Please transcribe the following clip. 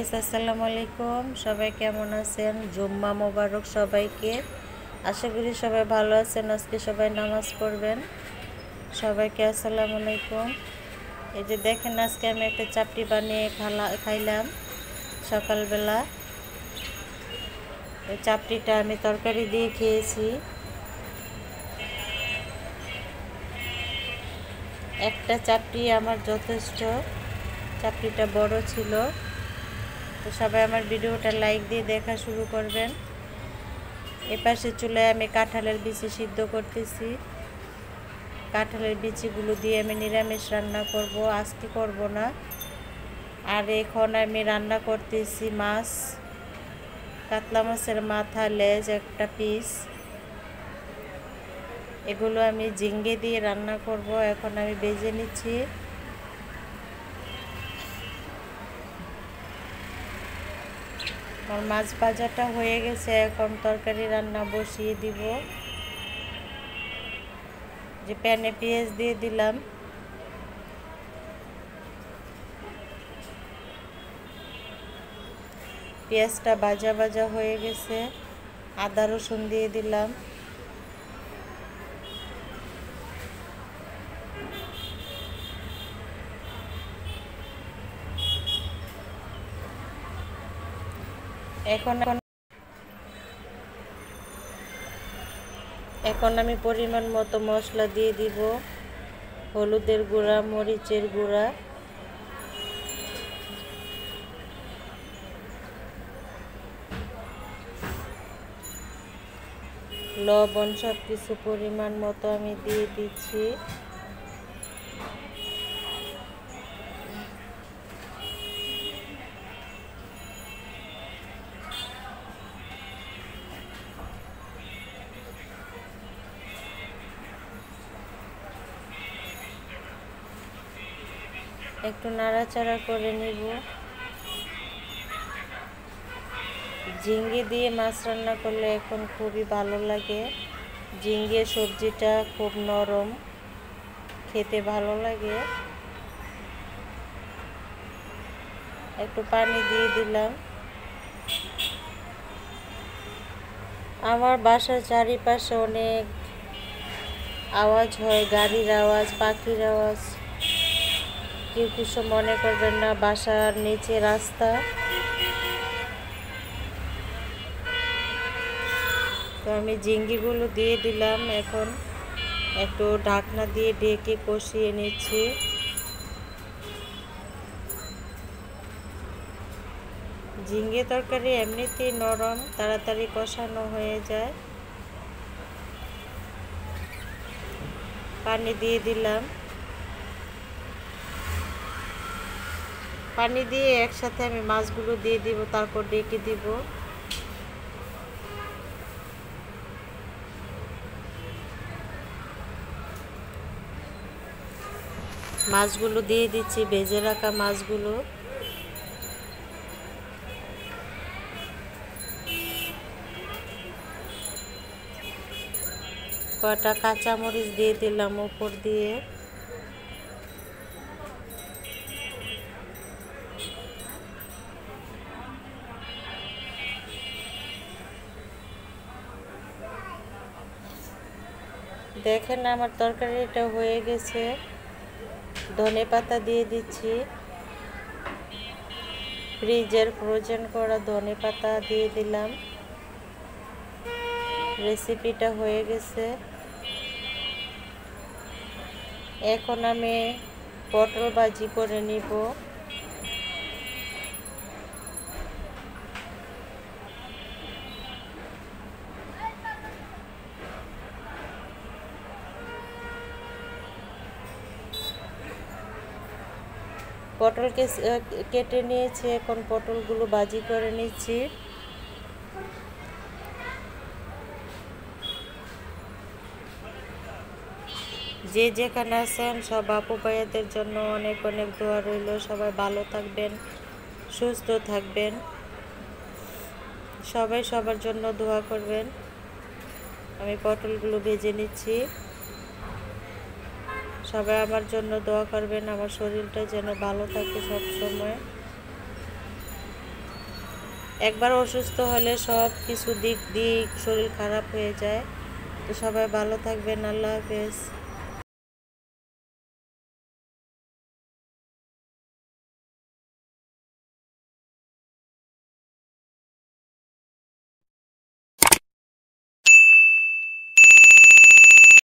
Guys, আসসালামু আলাইকুম। সবাই কেমন আছেন? জুম্মা মোবারক সবাইকে। আশা করি সবাই ভালো আছেন। আজকে সবাই নামাজ পড়বেন। সবাইকে আসসালামু আলাইকুম। এই যে দেখেন, আজকে আমি একটা চাপটি বানিয়ে খাইলাম সকালবেলা। এই চাপটিটা আমি তরকারি দিয়ে খেয়েছি। একটা চাপটি আমার যথেষ্ট, চাপটিটা বড় ছিল। তো সবাই আমার ভিডিওটা লাইক দিয়ে দেখা শুরু করবেন। এপাশে চুলায় আমি কাঁঠালের বিচি সিদ্ধ করতেছি। কাঁঠালের বিচিগুলো দিয়ে আমি নিরামিষ রান্না করব, আজকে করব না। আর এখন আমি রান্না করতেছি মাছ, কাতলা মাছের মাথা, লেজ একটা পিস। এগুলো আমি ঝিঙ্গে দিয়ে রান্না করব। এখন আমি ভেজে নিচ্ছি। আমার মাছ ভাজাটা হয়ে গেছে, এখন তরকারি রান্না বসিয়ে দিব। যে প্যানে পেঁয়াজ দিয়ে দিলাম, পেঁয়াজটা ভাজা ভাজা হয়ে গেছে। আদা রসুন দিয়ে দিলাম। এখন আমি পরিমাণ মতো মশলা দিয়ে দিব। হলুদের গুঁড়া, মরিচের গুঁড়া, লবণ, সব কিছু পরিমাণ মতো আমি দিয়ে দিচ্ছি। একটু নাড়াচাড়া করে নিব। ঝিঙ্গে দিয়ে মাছ রান্না করলে এখন খুবই ভালো লাগে। ঝিঙ্গে সবজিটা খুব নরম, খেতে ভালো লাগে। একটু পানি দিয়ে দিলাম। আমার বাসার চারিপাশে অনেক আওয়াজ হয়, গাড়ির আওয়াজ, পাখির আওয়াজ। কেউ কিছু মনে করবেন না, বাসার নিচে রাস্তা। তো আমি ঝিঙ্গিগুলো দিয়ে দিলাম। এখন একটু ঢাকনা দিয়ে ঢেকে কষিয়ে নিচ্ছি। ঝিঙ্গে তরকারি এমনিতেই নরম, তাড়াতাড়ি কষানো হয়ে যায়। পানি দিয়ে দিলাম। পানি দিয়ে একসাথে আমি মাছগুলো দিয়ে দিব, তারপর ডেকে দিব। মাছগুলো দিয়ে দিচ্ছি, ভেজে রাখা মাছগুলো। কয়টা কাঁচামরিচ দিয়ে দিলাম উপর দিয়ে। দেখেন, আমার তরকারিটা হয়ে গেছে। ধনেপাতা দিয়ে দিচ্ছি, ফ্রিজের ফ্রোজেন করা ধনেপাতা দিয়ে দিলাম। রেসিপিটা হয়ে গেছে। এখন আমি পটল ভাজি করে নিব। পটলকে কেটে নিয়েছি, এখন পটলগুলো ভাজি করে নিচ্ছি। যে যেখানে আছেন সব আপু ভাইয়াদের জন্য অনেক অনেক দোয়া রইল। সবাই ভালো থাকবেন, সুস্থ থাকবেন। সবাই সবার জন্য দোয়া করবেন। আমি পটলগুলো ভেজে নিচ্ছি। সবাই আমার জন্য দোয়া করবেন, আমার শরীরটা যেন ভালো থাকে সব সময়। একবার অসুস্থ হলে সব কিছু দিক দিয়ে শরীর খারাপ হয়ে যায়। তো সবাই ভালো থাকবেন। আল্লাহ হাফেজ।